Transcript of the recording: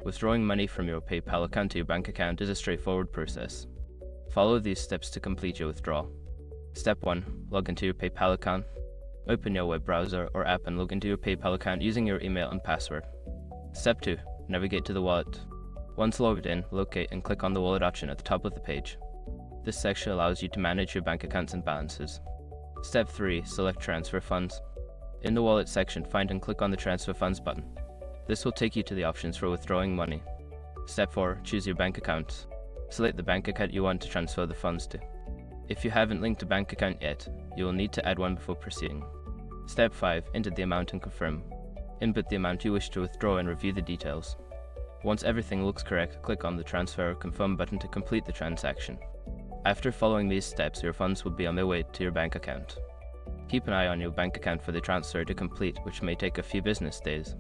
Withdrawing money from your PayPal account to your bank account is a straightforward process. Follow these steps to complete your withdrawal. Step 1. Log into your PayPal account. Open your web browser or app and log into your PayPal account using your email and password. Step 2. Navigate to the wallet. Once logged in, locate and click on the wallet option at the top of the page. This section allows you to manage your bank accounts and balances. Step 3. Select Transfer Funds. In the Wallet section, find and click on the Transfer Funds button. This will take you to the options for withdrawing money. Step 4. Choose your bank account. Select the bank account you want to transfer the funds to. If you haven't linked a bank account yet, you will need to add one before proceeding. Step 5. Enter the amount and confirm. Input the amount you wish to withdraw and review the details. Once everything looks correct, click on the Transfer or Confirm button to complete the transaction. After following these steps, your funds will be on their way to your bank account. Keep an eye on your bank account for the transfer to complete, which may take a few business days.